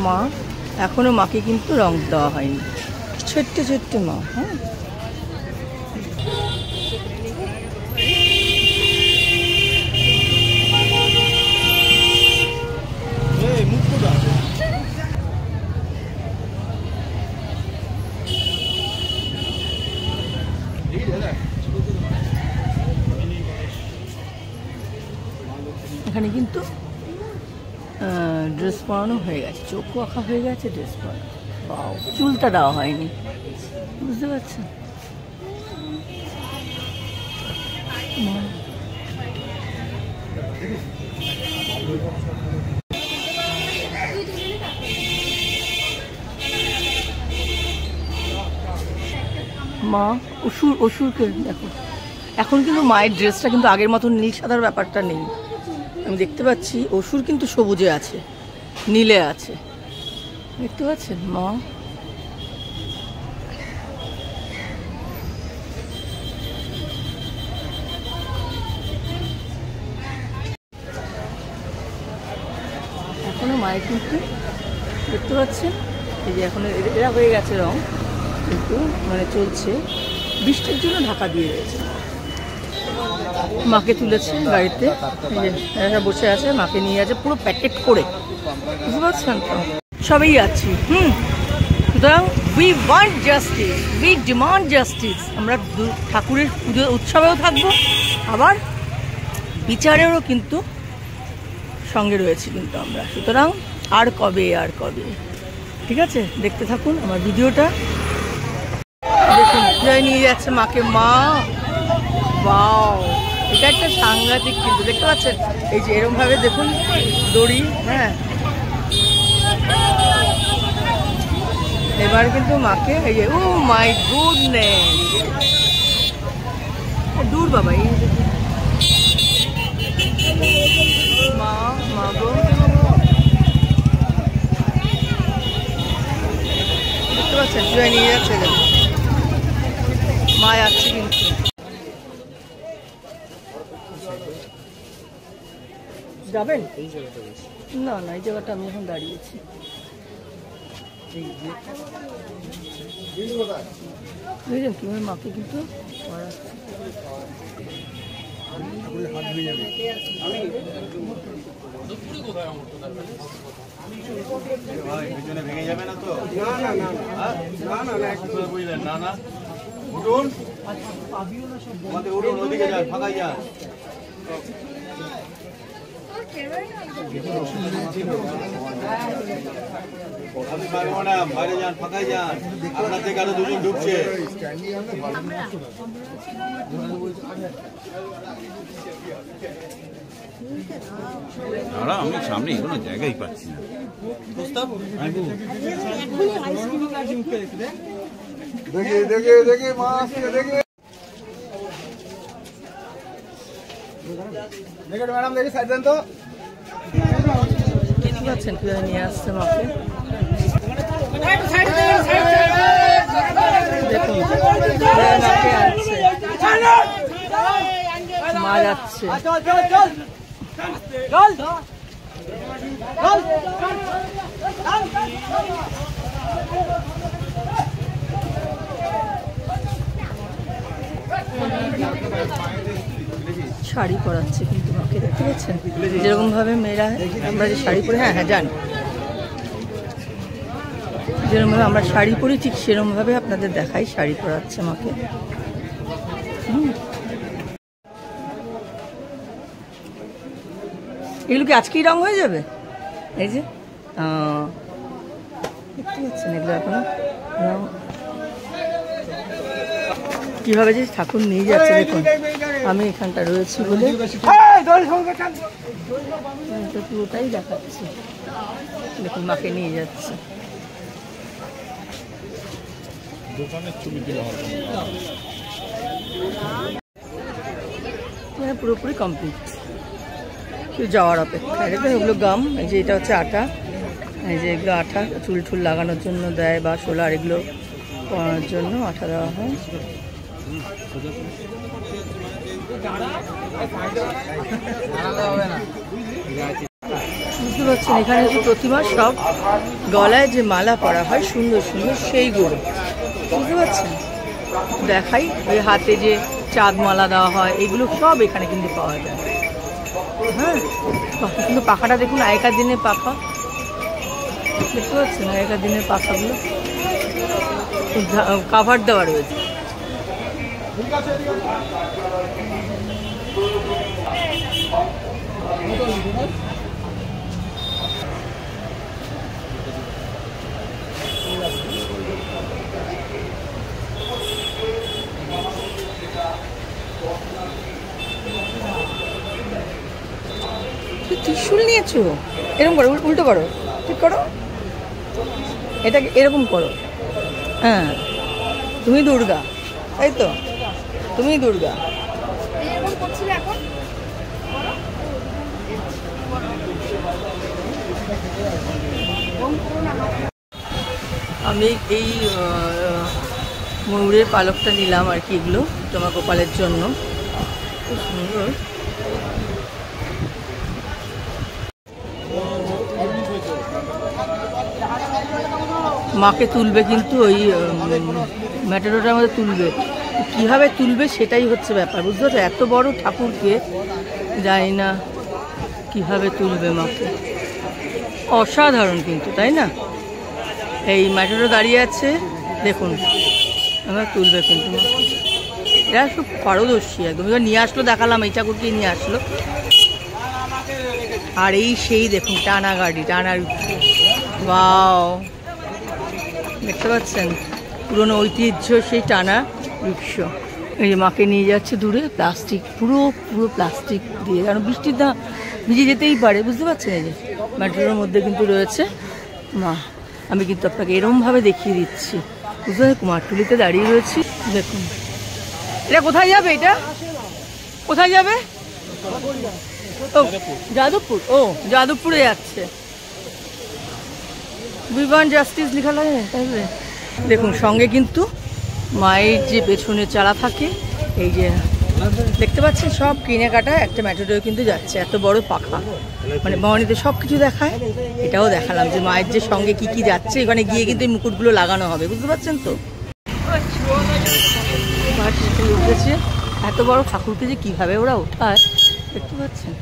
মা এখনো মাকে কিন্তু রং দেওয়া হয়নি, ছোট্ট ছোট্ট মা। হ্যাঁ, এখানে কিন্তু ড্রেস পরানো হয়ে গেছে, চোখও আঁকা হয়ে গেছে, ড্রেস পরানো। বাও, চুলটা দেওয়া হয়নি, বুঝতে পারছেন? মা অসুরকে দেখো, এখন কিন্তু মায়ের ড্রেসটা কিন্তু আগের মতো নীল সাদার ব্যাপারটা নেই। আমি দেখতে পাচ্ছি অসুর কিন্তু সবুজে আছে, নীলে আছে, দেখতে পাচ্ছেন মা? এখনো মায়ের কিন্তু দেখতে পাচ্ছেন, এই যে এখন এরা হয়ে গেছে রং, কিন্তু মানে চলছে, বৃষ্টির জন্য ঢাকা দিয়ে রয়েছে। মাকে তুলেছে গাড়িতে, এরা বসে আছে, মাকে নিয়ে আছে পুরো প্যাকেট করে, বুঝতে পারছেন তো? সবই আছি। সুতরাং we want justice, we demand justice. আমরা ঠাকুরের পুজো উৎসবেও থাকবো, আবার বিচারেরও কিন্তু সঙ্গে রয়েছে কিন্তু আমরা। সুতরাং আর কবে, আর কবে? ঠিক আছে, দেখতে থাকুন আমার ভিডিওটা। দেখুন জয় নিয়ে যাচ্ছে মাকে। মা বাও, এটা একটা সাংঘাতিক কিন্তু, দেখতে পাচ্ছেন? এই যে এরকম ভাবে দেখুন দড়ি। হ্যাঁ, এবার কিন্তু মাকে এই যে, ও মাই গুডনেস, দূর বাবা, এই মা, মা গো, দেখতে পাচ্ছেন জয় নিয়ে যাচ্ছে, মা যাচ্ছে কিন্তু। যাবেন? না না, এই জায়গাটা আমি এখন দাঁড়িয়েছি। বুঝলেন কিভাবে মাকে কিন্তু ভেঙে যাবে না তো? বুঝলেন না? না উঠুন, আমাদের উঠুন, ওদিকে যান, ফাঁকাই যান। আপনি পারবো না, বাইরে যান, ফাঁকাই যান। আপনার থেকে আরো দুজন ঢুকছে। আমি সামনে কোনো জায়গায় পাচ্ছি না। দেখে মাছ দেখে ম্যাডাম, দেখে সাইড দেন তো। দেখতে পাচ্ছেন কিভাবে নিয়ে আসছে মাকে। দেখুন মাকে আসছে, মা যাচ্ছে। শাড়ি পরাচ্ছে কিন্তু মাকে, দেখতে পাচ্ছেন? যেরকম ভাবে মেয়েরা আমরা যে শাড়ি পরে, হ্যাঁ হ্যাঁ জানি, যেরকম ভাবে আমরা শাড়ি পরি ঠিক সেরকম ভাবে আপনাদের দেখাই, শাড়ি পরাচ্ছে মাকে। এগুলো কি আজকেই রং হয়ে যাবে? এই যে দেখতে পাচ্ছেন, এগুলো এখনো রং কিভাবে যে ঠাকুর নিয়ে যাচ্ছে। দেখুন আমি এখানটা রয়েছি বলে পুরোটাই দেখাচ্ছে। দেখুন মাকে নিয়ে যাচ্ছে। পুরোপুরি কমপ্লিট, যাওয়ার অপেক্ষা। দেখুন এগুলো গাম, এই যে এটা হচ্ছে আটা, এই যে এগুলো আঠা চুল টুল লাগানোর জন্য দেয়, বা সোলার এগুলো পরানোর জন্য আঠা দেওয়া হয়। বুঝতে পারছেন, এখানে যে প্রতিমা সব গলায় যে মালা পরা হয় সুন্দর সুন্দর সেইগুলো, বুঝতে পারছেন। দেখাই, ওই হাতে যে চাঁদ মালা দেওয়া হয় এগুলো সব এখানে কিন্তু পাওয়া যায়। হ্যাঁ, কিন্তু পাখাটা দেখুন, আগেকার দিনের পাখা, দেখতে পাচ্ছেন আগেকার দিনের পাখাগুলো কাভার দেওয়া রয়েছে। ত্রিশূল নিয়েছো, এরকম করো, উল্টো করো, ঠিক করো, এটাকে এরকম করো। হ্যাঁ, তুমি দুর্গা, তাই তো, তুমি দুর্গা। আমি এই ময়ূরের পালকটা নিলাম আর কি, এগুলো তোমার গোপালের জন্য, খুব সুন্দর। মাকে তুলবে কিন্তু ওই ম্যাটাডোরটার মধ্যে তুলবে, কীভাবে তুলবে সেটাই হচ্ছে ব্যাপার, বুঝতে পারছো। এত বড় ঠাকুরকে জানি না কীভাবে তুলবে মাকে, অসাধারণ কিন্তু, তাই না। এই ম্যাটাডোর দাঁড়িয়ে আছে দেখুন, এবার তুলবে কিন্তু মাকে। এরা খুব পারদর্শী একদম। এবার নিয়ে আসলো, দেখালাম এই ঠাকুরকে নিয়ে আসলো। আর এই সেই দেখুন টানা গাড়ি, টানা বাও, দেখতে পাচ্ছেন পুরনো ঐতিহ্য সেই টানা রিক্সা। এই যে মাকে নিয়ে যাচ্ছে দূরে, প্লাস্টিক, পুরো পুরো প্লাস্টিক দিয়ে, কারণ বৃষ্টির দা ভিজে যেতেই পারে, বুঝতে পারছেন। এই যে ম্যাটাডোরের মধ্যে কিন্তু রয়েছে মা। আমি কিন্তু আপনাকে এরমভাবে দেখিয়ে দিচ্ছি, বুঝতে পারছেন। কুমারটুলিতে দাঁড়িয়ে রয়েছি, দেখুন। এটা কোথায় যাবে, এটা কোথায় যাবে? ও যাদবপুর, ও যাদবপুরে যাচ্ছে। উই ওয়ান্ট জাস্টিস লেখা লাগে, তাই দেখুন। সঙ্গে কিন্তু মায়ের যে পেছনে চালা থাকে, এই যে দেখতে পাচ্ছেন সব কেনাকাটা একটা ম্যাটাডোরে কিন্তু যাচ্ছে। এত বড় পাখা, মানে ভবানীতে সব কিছু দেখায়। এটাও দেখালাম যে মায়ের যে সঙ্গে কি কি যাচ্ছে, এখানে গিয়ে কিন্তু এই মুকুটগুলো লাগানো হবে, বুঝতে পারছেন তো। উঠেছে, এত বড় ঠাকুরকে যে কিভাবে ওরা ওঠায় দেখতে পাচ্ছেন।